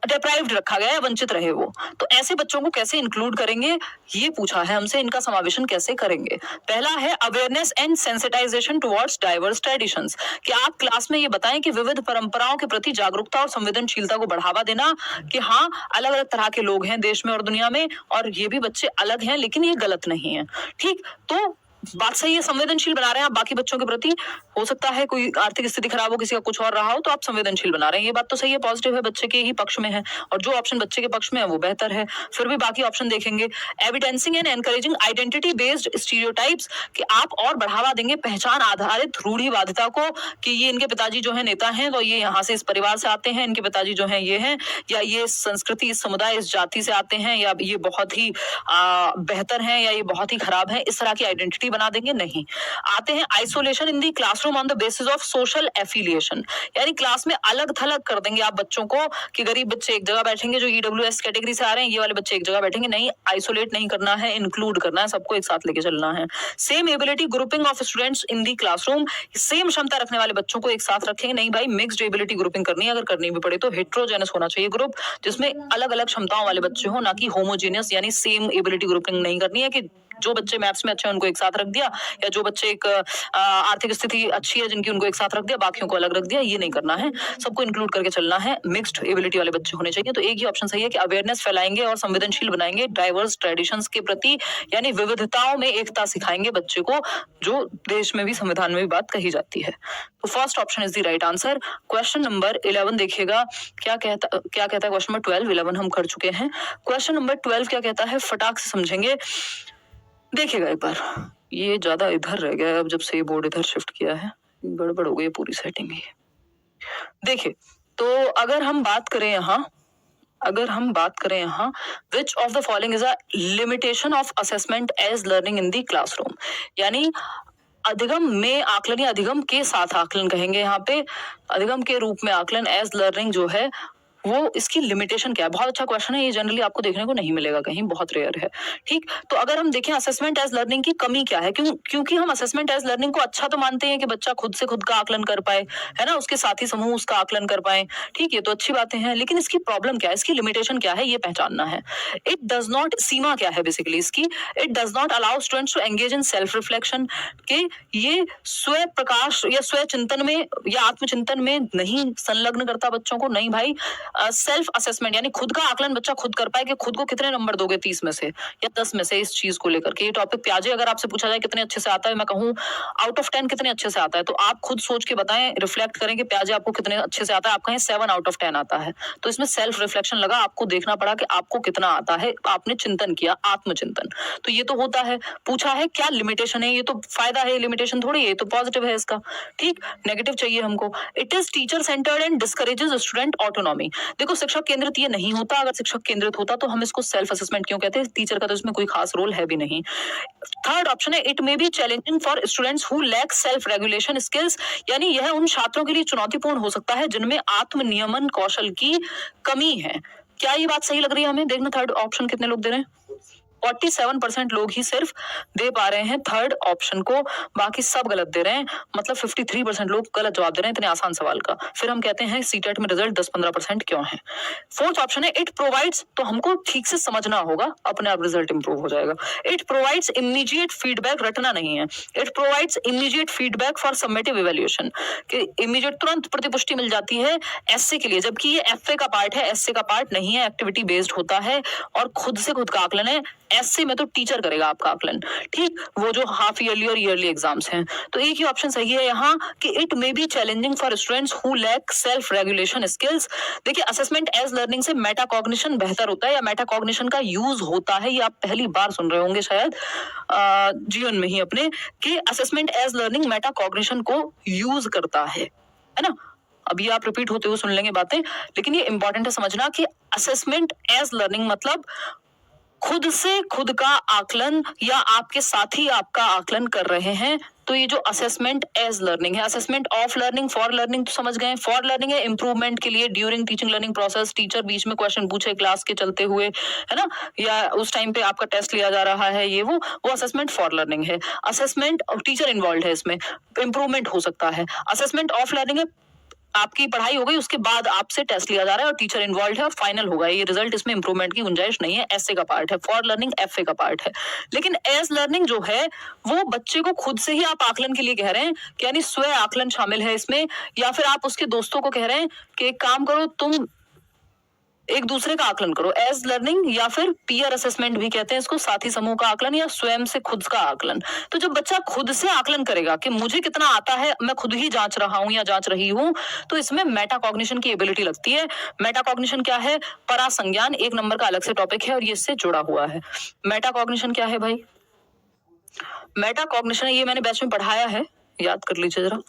डिप्राइव्ड रखा गया है, वंचित रहे वो। तो ऐसे बच्चों को कैसे इंक्लूड करेंगे, ये पूछा है हमसे, इनका समावेशन कैसे करेंगे। पहला है awareness and sensitisation towards diverse traditions, कि आप क्लास में ये बताएं कि विविध परंपराओं के प्रति जागरूकता और संवेदनशीलता को बढ़ावा देना, कि हाँ अलग अलग तरह के लोग हैं देश में और दुनिया में, और ये भी बच्चे अलग हैं, लेकिन ये गलत नहीं है। ठीक, तो बात सही है, संवेदनशील बना रहे हैं आप बाकी बच्चों के प्रति। हो सकता है कोई आर्थिक स्थिति खराब हो, किसी का कुछ और रहा हो, तो आप संवेदनशील बना रहे हैं, ये बात तो सही है, पॉजिटिव है, बच्चे के ही पक्ष में है, और जो ऑप्शन बच्चे के पक्ष में है वो बेहतर है। फिर भी बाकी ऑप्शन देखेंगे। Evidencing and encouraging identity based stereotypes, कि आप और बढ़ावा देंगे पहचान आधारित रूढ़िवादिता को, कि ये इनके पिताजी जो है नेता हैं, तो ये यहाँ से इस परिवार से आते हैं, इनके पिताजी जो है ये हैं, या ये संस्कृति, इस समुदाय, इस जाति से आते हैं, या ये बहुत ही बेहतर हैं, या ये बहुत ही खराब है, इस तरह की आइडेंटिटी बना देंगे नहीं। आते हैं isolation in the classroom on the basis of social affiliation, यानी क्लास में अलग थलग कर देंगे आप बच्चों को, कि गरीब बच्चे एक जगह बैठेंगे जो ईडब्ल्यूएस कैटेगरी से आ रहे हैं, ये वाले बच्चे एक जगह बैठेंगे नहीं, आइसोलेट नहीं करना है, इंक्लूड करना है, सबको एक साथ लेके चलना है। Same ability grouping of students in the classroom, same क्षमता रखने वाले बच्चों को एक साथ रखेंगे नहीं भाई, मिक्स्ड एबिलिटी ग्रुपिंग करनी है, अगर करनी भी पड़े तो हेट्रोजेनस होना चाहिए ग्रुप, जिसमें अलग अलग क्षमताओं वाले बच्चे हो, ना कि होमोजेनियस, यानी सेम एबिलिटी ग्रुपिंग नहीं करनी है, कि जो बच्चे मैथ्स में अच्छे हैं उनको एक साथ रख दिया, या जो बच्चे एक आर्थिक स्थिति अच्छी है जिनकी, उनको एक साथ रख दिया, बाकियों को अलग रख दिया, ये नहीं करना है, सबको इंक्लूड करके चलना है, मिक्स्ड एबिलिटी वाले बच्चे होने चाहिए। तो एक ही ऑप्शन सही है कि अवेयरनेस फैलाएंगे और संवेदनशील बनाएंगे डाइवर्स ट्रेडिशंस के प्रति, यानी विविधताओं में एकता सिखाएंगे बच्चे को, जो देश में भी, संविधान में भी बात कही जाती है। तो first option is the right answer. Question number 11 देखिएगा, क्या कहता है क्वेश्चन नंबर 12, 11 हम कर चुके हैं। क्वेश्चन नंबर 12 क्या कहता है, फटाक से समझेंगे, देखिएगा एक बार, ये ज्यादा इधर रह गया है, अब जब से ये बोर्ड इधर शिफ्ट किया है गड़बड़ हो गई है पूरी सेटिंग ही। देखिए, तो अगर हम बात करें यहाँ which of the following is a limitation of assessment as learning in the classroom, यानी अधिगम में आकलन, या अधिगम के साथ आकलन कहेंगे यहाँ पे, अधिगम के रूप में आकलन एज लर्निंग जो है वो, इसकी लिमिटेशन क्या है। बहुत अच्छा क्वेश्चन है, ये जनरली आपको देखने को नहीं मिलेगा कहीं, बहुत रेयर है। ठीक, तो अगर हम देखें असेसमेंट एज लर्निंग की कमी क्या है, क्योंकि हम असेसमेंट एज लर्निंग को अच्छा तो मानते हैं कि बच्चा खुद से खुद का आकलन कर पाए, है ना, उसके साथी समूह उसका आकलन कर पाए, ठीक है, तो अच्छी बातें हैं, लेकिन इसकी प्रॉब्लम क्या है, इसकी लिमिटेशन क्या है, ये पहचानना है। इट डज नॉट, सीमा क्या है बेसिकली इसकी, it does not allow students to engage in self reflection, के ये स्व प्रकाश या स्व चिंतन में या आत्मचिंतन में नहीं संलग्न करता बच्चों को, नहीं भाई, सेल्फ असेसमेंट, यानी खुद का आकलन बच्चा खुद कर पाए कि खुद को कितने नंबर दोगे 30 में से या 10 में से, इस चीज को लेकर के। ये टॉपिक प्याजे अगर आपसे पूछा जाए कितने अच्छे से आता है, मैं कहूँ आउट ऑफ 10 कितने अच्छे से आता है, तो आप खुद सोच के बताएं, रिफ्लेक्ट करें कि प्याजे आपको कितने अच्छे से आता है, आप कहें 7 आउट ऑफ 10 आता है, तो इसमें सेल्फ रिफ्लेक्शन लगा, आपको देखना पड़ा कि आपको कितना आता है, आपने चिंतन किया, आत्मचिंतन। तो ये तो होता है। पूछा है क्या लिमिटेशन है, ये तो फायदा है, लिमिटेशन थोड़ी है, तो पॉजिटिव है इसका। ठीक, नेगेटिव चाहिए हमको। It is teacher centred and discourages student autonomy. देखो, शिक्षक केंद्रित ये नहीं होता, अगर शिक्षक केंद्रित होता तो हम इसको सेल्फ असेसमेंट क्यों कहते हैं, टीचर का तो इसमें कोई खास रोल है भी नहीं। थर्ड ऑप्शन है it may be challenging for students who lack self regulation skills, यानी यह उन छात्रों के लिए चुनौतीपूर्ण हो सकता है जिनमें आत्मनियमन कौशल की कमी है। क्या ये बात सही लग रही है हमें? देखना थर्ड ऑप्शन कितने लोग दे रहे हैं, 47% लोग ही सिर्फ दे पा रहे हैं थर्ड ऑप्शन को, बाकी सब गलत दे रहे हैं, मतलब 53% लोग गलत जवाब दे रहे हैं इतने आसान सवाल का। फिर हम कहते हैं सीटेट में रिजल्ट 10-15% क्यों है। फोर्थ ऑप्शन है इट प्रोवाइड्स, तो हमको ठीक से समझना होगा, अपने आप रिजल्ट इंप्रूव हो जाएगा। इट प्रोवाइड्स इमीडिएट फीडबैक, रटना नहीं है, it provides immediate feedback for submissive evaluation, कि इमीडिएट तुरंत प्रतिपुष्टि मिल जाती है एसए के लिए, जबकि ये एफए का पार्ट है, एसए का पार्ट नहीं है, एक्टिविटी बेस्ड होता है और खुद से खुद का आकलन है। एसए में तो टीचर करेगा आपका आकलन, ठीक, वो जो हाफ ईयरली और ईयरली एग्जाम्स हैं। तो एक ही ऑप्शन सही है यहाँ कि it may be challenging for students who lack self regulation skills. देखिए, असेसमेंट एज लर्निंग से मेटाकॉग्निशन बेहतर होता है या मेटाकॉग्निशन का यूज होता है, ये आप पहली बार सुन रहे होंगे शायद जीवन में ही अपने, कि असेसमेंट एज लर्निंग मेटाकॉग्निशन को यूज करता है ना। अभी आप रिपीट होते हुए सुन लेंगे बातें, लेकिन ये इंपॉर्टेंट है समझना कि असेसमेंट एज लर्निंग मतलब खुद से खुद का आकलन या आपके साथी आपका आकलन कर रहे हैं, तो ये जो असेसमेंट एज लर्निंग है। Assessment of learning, for learning तो समझ गए, फॉर लर्निंग है इंप्रूवमेंट के लिए during teaching learning process, teacher बीच में क्वेश्चन पूछे क्लास के चलते हुए, है ना, या उस टाइम पे आपका टेस्ट लिया जा रहा है, ये वो असेसमेंट फॉर लर्निंग है। असेसमेंट टीचर इन्वॉल्व है, इसमें इंप्रूवमेंट हो सकता है। असेसमेंट ऑफ लर्निंग है आपकी पढ़ाई हो गई, उसके बाद आपसे टेस्ट लिया जा रहा है और टीचर इन्वॉल्व है और फाइनल होगा ये रिजल्ट, इसमें इंप्रूवमेंट की गुंजाइश नहीं है, ऐसे का पार्ट है। फॉर लर्निंग एफए का पार्ट है। लेकिन एज लर्निंग जो है वो बच्चे को खुद से ही आप आकलन के लिए कह रहे हैं कि यानी स्व आकलन शामिल है इसमें, या फिर आप उसके दोस्तों को कह रहे हैं कि एक काम करो, तुम एक दूसरे का आकलन करो। एज लर्निंग या फिर पीयर असेसमेंट भी कहते हैं इसको, साथी समूह का आकलन या स्वयं से खुद का आकलन। तो जब बच्चा खुद से आकलन करेगा कि मुझे कितना आता है, मैं खुद ही जांच रहा हूं या जांच रही हूं, तो इसमें मेटाकॉग्निशन की एबिलिटी लगती है। मेटाकॉग्निशन क्या है? परासंज्ञान, एक नंबर का अलग से टॉपिक है और ये इससे जुड़ा हुआ है। मेटाकॉग्निशन क्या है भाई? मेटाकॉग्निशन ये मैंने बैच में पढ़ाया है, याद कर लीजिए जरा।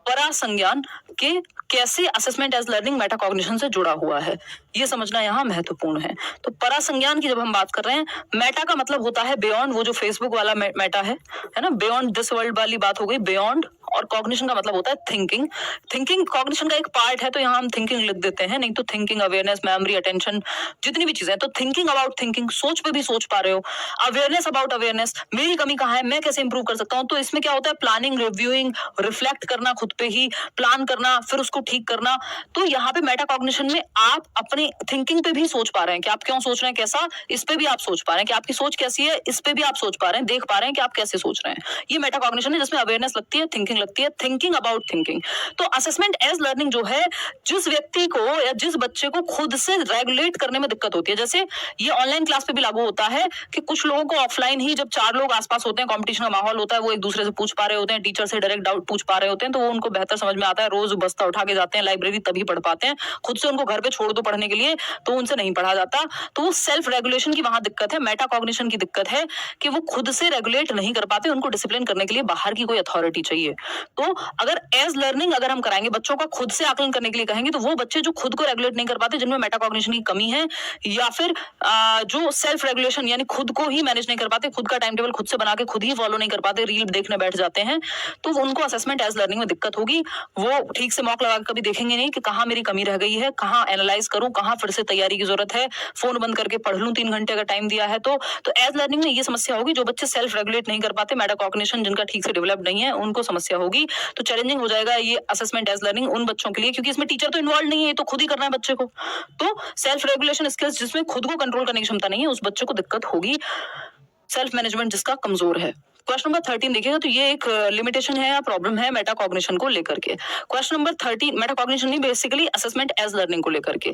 परासंज्ञान के कैसे असेसमेंट एज लर्निंग मेटाकॉग्निशन से जुड़ा हुआ है, ये समझना यहाँ महत्वपूर्ण है। तो परासंज्ञान की जब हम बात कर रहे हैं, मेटा का मतलब होता है बियॉन्ड, वो जो फेसबुक वाला मेटा है ना, बियॉन्ड दिस वर्ल्ड वाली बात हो गई, बियॉन्ड। और कॉग्निशन का मतलब होता है थिंकिंग। थिंकिंग कॉग्निशन का एक पार्ट है, तो यहाँ हम थिंकिंग लिख देते हैं, नहीं तो थिंकिंग, अवेयरनेस, मेमोरी, अटेंशन, जितनी भी चीजें। तो थिंकिंग अबाउट थिंकिंग, सोच पे भी सोच पा रहे हो। अवेयरनेस अबाउट अवेयरनेस, मेरी कमी कहाँ है, मैं कैसे इंप्रूव कर सकता हूँ। तो इसमें क्या होता है? प्लानिंग, रिव्यूइंग, रिफ्लेक्ट करना, खुद पे ही प्लान करना, फिर उसको ठीक करना। तो यहाँ पे मेटाकॉग्निशन में आप अपनी थिंकिंग पे भी सोच पा रहे हैं कि आप क्यों सोच रहे हैं, कैसा, इस पे भी आप सोच पा रहे हैं कि आपकी सोच कैसी है, इस पे भी आप सोच पा रहे हैं, देख पा रहे हैं कि आप कैसे सोच रहे हैं। ये मेटाकॉग्निशन है, जिसमें अवेयरनेस लगती है, थिंकिंग लगती है, थिंकिंग अबाउट थिंकिंग। तो असेसमेंट एज लर्निंग जो है, जिस व्यक्ति को या जिस बच्चे को खुद से रेगुलेट करने में दिक्कत होती है, जैसे ये ऑनलाइन क्लास पे भी लागू होता है कि कुछ लोगों को ऑफलाइन ही, जब 4 लोग आसपास होते हैं, कंपटीशन का माहौल होता है, वो एक दूसरे से पूछ पा रहे होते हैं, टीचर से डायरेक्ट डाउट पूछ पा रहे होते हैं, तो वो उनको बेहतर समझ में आता है। रोज बस्ता उठा के जाते हैं लाइब्रेरी, तभी पढ़ पाते हैं। खुद से उनको घर पे छोड़ दो पढ़ने के लिए, तो उनसे नहीं पढ़ा जाता। तो वो सेल्फ रेगुलेशन की वहां दिक्कत है, मेटाकॉग्निशन की दिक्कत है कि वो खुद से रेगुलेट नहीं कर पाते, उनको डिसिप्लिन करने के लिए बाहर की कोई अथॉरिटी चाहिए। तो अगर एज लर्निंग अगर हम कराएंगे, बच्चों का खुद से आकलन करने के लिए कहेंगे, तो वो बच्चे जो खुद को रेगुलेट नहीं कर पाते, जिनमें मेटाकॉग्निशन की कमी है, या फिर जो सेल्फ रेगुलेशन यानी खुद को ही मैनेज नहीं कर पाते, खुद का टाइम टेबल खुद से बना के खुद ही फॉलो नहीं कर पाते, रील देखने बैठ जाते हैं, तो उनको असेसमेंट एज लर्निंग में दिक्कत होगी। वो ठीक से मॉक लगा के कभी देखेंगे नहीं कि कहाँ मेरी कमी रह गई है, कहाँ एनालाइज करूं, कहाँ फिर से तैयारी की जरूरत है, फोन बंद करके पढ़ लूं 3 घंटे का टाइम दिया है। तो एज लर्निंग में ये समस्या होगी, जो बच्चे सेल्फ रेगुलेट नहीं कर पाते, मेटाकॉग्निशन जिनका ठीक से डेवलप नहीं है, उनको समस्या होगी। तो चैलेंजिंग हो जाएगा ये असेसमेंट एज लर्निंग उन बच्चों के लिए, क्योंकि इसमें टीचर तो इन्वॉल्व नहीं है, तो खुद ही करना है बच्चे को। तो सेल्फ रेगुलेशन स्किल्स, जिसमें खुद को कंट्रोल करने की क्षमता नहीं है, उस बच्चे को दिक्कत होगी। सेल्फ मैनेजमेंट जिसका कमजोर है। क्वेश्चन नंबर 13 देखिएगा, तो ये एक लिमिटेशन है या प्रॉब्लम है मेटाकॉग्निशन को लेकर के। क्वेश्चन नंबर 13 मेटाकॉग्निशन नहीं, बेसिकली असेसमेंट एज लर्निंग को लेकर के।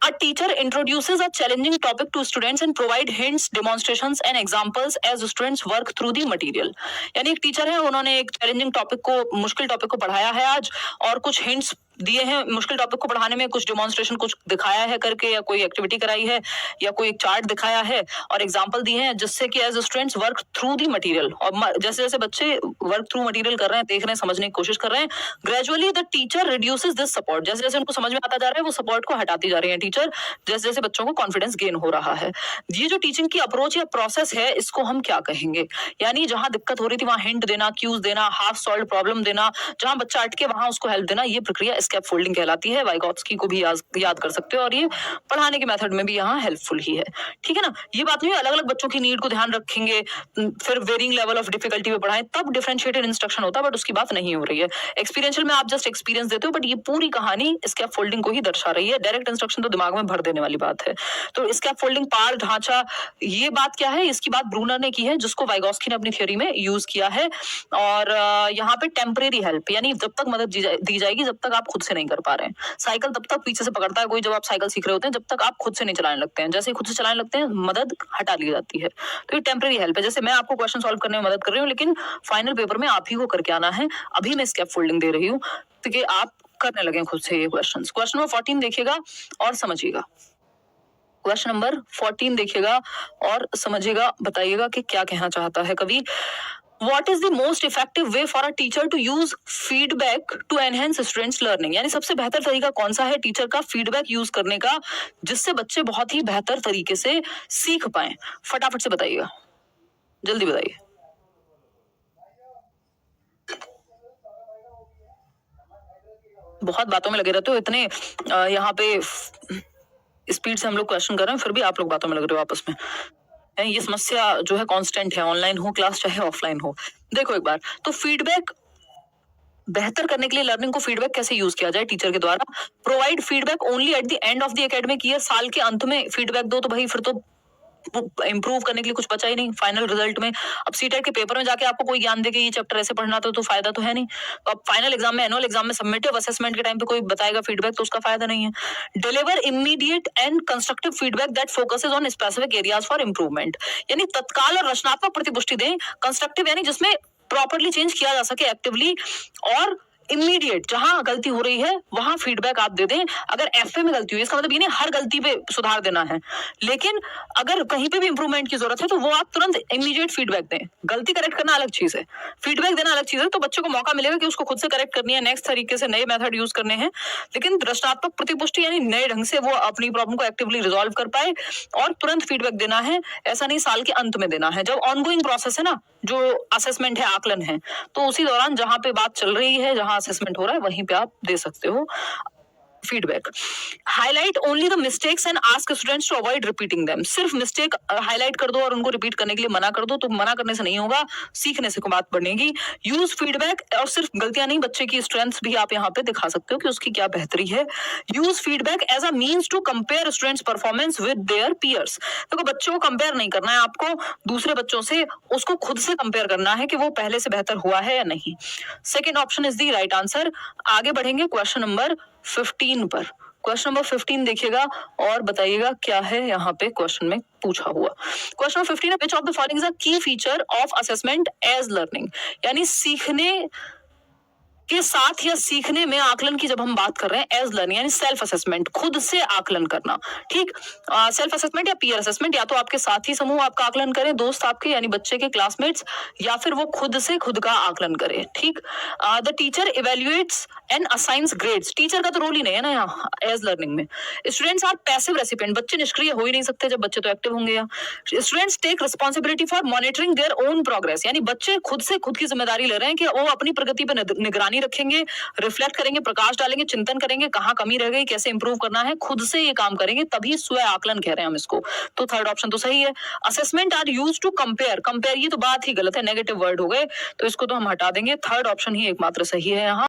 A teacher introduces a challenging topic to students and provide hints, demonstrations and examples as students work through the material. यानी एक टीचर है, उन्होंने एक चैलेंजिंग टॉपिक को, मुश्किल टॉपिक को पढ़ाया है आज, और कुछ हिंट्स दिए हैं मुश्किल टॉपिक को पढ़ाने में, कुछ डेमोन्स्ट्रेशन कुछ दिखाया है करके, या कोई एक्टिविटी कराई है, या कोई एक चार्ट दिखाया है, और एग्जांपल दिए हैं, जिससे कि as students work through the material. और जैसे जैसे बच्चे वर्क थ्रू मटेरियल कर रहे हैं, देख रहे हैं, समझने की कोशिश कर रहे हैं, gradually the teacher reduces this support. जैसे जैसे उनको समझ में आता जा रहा है, वो सपोर्ट को हटाती जा रही है टीचर, जैसे जैसे बच्चों को कॉन्फिडेंस गेन हो रहा है। ये जो टीचिंग की अप्रोच या प्रोसेस है, इसको हम क्या कहेंगे? यानी जहां दिक्कत हो रही थी वहां हिंट देना, क्यूज देना, हाफ सॉल्व प्रॉब्लम देना, जहां बच्चा अटके वहां उसको हेल्प देना, ये प्रक्रिया स्कैफोल्डिंग कहलाती है। वाइगोत्स्की को भी याद कर सकते हो, और ये पढ़ाने के मेथड में भी यहाँ हेल्पफुल ही है। ठीक है ना? ये बात नहीं है अलग अलग बच्चों की नीड को ध्यान रखेंगे, फिर वेरिंग लेवल ऑफ डिफिकल्टी पे पढ़ाएं, तब डिफरेंशिएटेड इंस्ट्रक्शन होता है, बट उसकी बात नहीं हो रही है। एक्सपीरियंशियल में आप जस्ट एक्सपीरियंस देते हो, बट ये पूरी कहानी स्कैफोल्डिंग को ही दर्शा रही है। डायरेक्ट इंस्ट्रक्शन तो दिमाग में भर देने वाली बात है। तो स्कैफोल्डिंग, पार ढांचा, ये बात क्या है? इसकी बात ब्रूनर ने की है, जिसको वाइगोत्स्की ने अपनी थ्योरी में यूज किया है। और यहाँ पे टेम्परेरी हेल्प, यानी जब तक मदद दी जाएगी जब तक आप खुद से नहीं कर पा रहे हैं। साइकिल तब तक पीछे से पकड़ता है कोई, जब आप साइकिल सीख रहे होते हैं, जब तक आप खुद से नहीं चलाने लगते हैं। जैसे ही खुद से चलाने लगते हैं, मदद हटा ली जाती है। तो ये टेम्परेरी हेल्प है। जैसे मैं आपको क्वेश्चन सॉल्व करने में मदद कर रही हूँ, लेकिन फाइनल पेपर में आप ही को करके आना है। अभी मैं स्कैफोल्डिंग दे रही हूँ ताकि आप करने लगे खुद से ये क्वेश्चन। क्वेश्चन नंबर 14 देखिएगा और समझिएगा। क्वेश्चन नंबर 14 देखिएगा और समझिएगा, बताइएगा कि क्या कहना चाहता है कवि। What is the most effective way for a teacher to use feedback to enhance students' learning? यानी सबसे बेहतर तरीका कौन सा है टीचर का फीडबैक यूज करने का, जिससे बच्चे बहुत ही बेहतर तरीके से सीख पाए? फटाफट से बताइएगा, जल्दी बताइए। बहुत बातों में लगे रहते हो, इतने यहाँ पे स्पीड से हम लोग क्वेश्चन कर रहे हैं, फिर भी आप लोग बातों में लग रहे हो आपस में। ये समस्या जो है कांस्टेंट है, ऑनलाइन हो क्लास चाहे ऑफलाइन हो। देखो एक बार, तो फीडबैक बेहतर करने के लिए लर्निंग को फीडबैक कैसे यूज किया जाए टीचर के द्वारा। Provide feedback only at the end of the academic year. साल के अंत में फीडबैक दो तो भाई फिर तो इंप्रूव करने के लिए कुछ बचा ही नहीं फाइनल रिजल्ट में। अब सीटेट के पेपर में जाके आपको कोई ज्ञान दे के ये चैप्टर ऐसे पढ़ना था तो फायदा तो है नहीं। तो अब फाइनल एग्जाम में, एनुअल एग्जाम में, सबमिटिव असेसमेंट के टाइम पे कोई बताएगा फीडबैक तो उसका फायदा नहीं है। Deliver immediate and constructive feedback that focuses on specific areas for improvement. यानी तत्काल और रचनात्मक प्रतिपुष्टि दें। कंस्ट्रक्टिव यानी जिसमें प्रॉपरली चेंज किया जा सके एक्टिवली, और इमीडिएट जहां गलती हो रही है वहां फीडबैक आप दे दें। अगर एफए में गलती हुई इसका मतलब ये नहीं हर गलती पे सुधार देना है, लेकिन अगर कहीं पे भी इंप्रूवमेंट की जरूरत है तो वो आप तुरंत इमीडिएट फीडबैक दें। गलती करेक्ट करना अलग चीज है, फीडबैक देना अलग चीज है। तो बच्चों को मौका मिलेगा कि उसको खुद से करेक्ट करनी है, नेक्स्ट तरीके से नए मेथड यूज करने हैं। लेकिन रचनात्मक प्रतिपुष्टि यानी नए ढंग से वो अपनी प्रॉब्लम को एक्टिवली रिजॉल्व कर पाए और तुरंत फीडबैक देना है। ऐसा नहीं साल के अंत में देना है, जब ऑनगोइंग प्रोसेस है ना, जो असेसमेंट है, आकलन है, तो उसी दौरान जहां पे बात चल रही है, जहां असेसमेंट हो रहा है, वहीं पे आप दे सकते हो feedback. Highlight only the mistakes and ask students to avoid repeating them. सिर्फ मिस्टेक हाईलाइट कर दो और उनको रिपीट करने के लिए मना कर दो, तो मना करने से नहीं होगा, सीखने से बात बढ़ेगी। यूज फीडबैक, और सिर्फ गलतियां नहीं, बच्चे की स्ट्रेंथ्स भी आप यहाँ पे दिखा सकते हो कि उसकी क्या बेहतरी है। Use feedback as a means to compare students performance with their peers. देखो बच्चों को कंपेयर नहीं करना है आपको दूसरे बच्चों से, उसको खुद से कंपेयर करना है कि वो पहले से बेहतर हुआ है या नहीं। Second option is the right answer. आगे बढ़ेंगे क्वेश्चन नंबर 15 पर। क्वेश्चन नंबर 15 देखिएगा और बताइएगा क्या है यहाँ पे क्वेश्चन में पूछा हुआ। क्वेश्चन नंबर 15 है, which of the following is a key feature of assessment as learning. यानी सीखने के साथ या सीखने में आकलन की जब हम बात कर रहे हैं, एज लर्निंग यानी सेल्फ असेसमेंट, खुद से आकलन करना। ठीक, सेल्फ असेसमेंट या पीयर असेसमेंट, या तो आपके साथी समूह आपका आकलन करें, दोस्त आपके यानी बच्चे के क्लासमेट्स, या फिर वो खुद से खुद का आकलन करे। ठीक, the teacher evaluates and assigns grades. Teacher का तो रोल ही नहीं है ना यहाँ एज लर्निंग में। स्टूडेंट्स आर पैसिव रेसिपिएंट, बच्चे निष्क्रिय हो ही नहीं सकते जब बच्चे तो एक्टिव होंगे। यहाँ students take responsibility for monitoring their own progress, यानी बच्चे खुद से खुद की जिम्मेदारी ले रहे हैं कि वो अपनी प्रगति पर निगरानी रखेंगे, रिफ्लेक्ट करेंगे, प्रकाश डालेंगे, चिंतन करेंगे, कहाँ कमी रह गई, कैसे इंप्रूव करना है, खुद से ये काम करेंगे, तभी स्व आकलन कह रहे हैं हम इसको। तो थर्ड ऑप्शन तो सही है। Assessment are used to compare, compare ये तो बात ही गलत है, नेगेटिव वर्ड हो गए, तो इसको तो हम हटा देंगे। थर्ड ऑप्शन ही एकमात्र सही है यहाँ।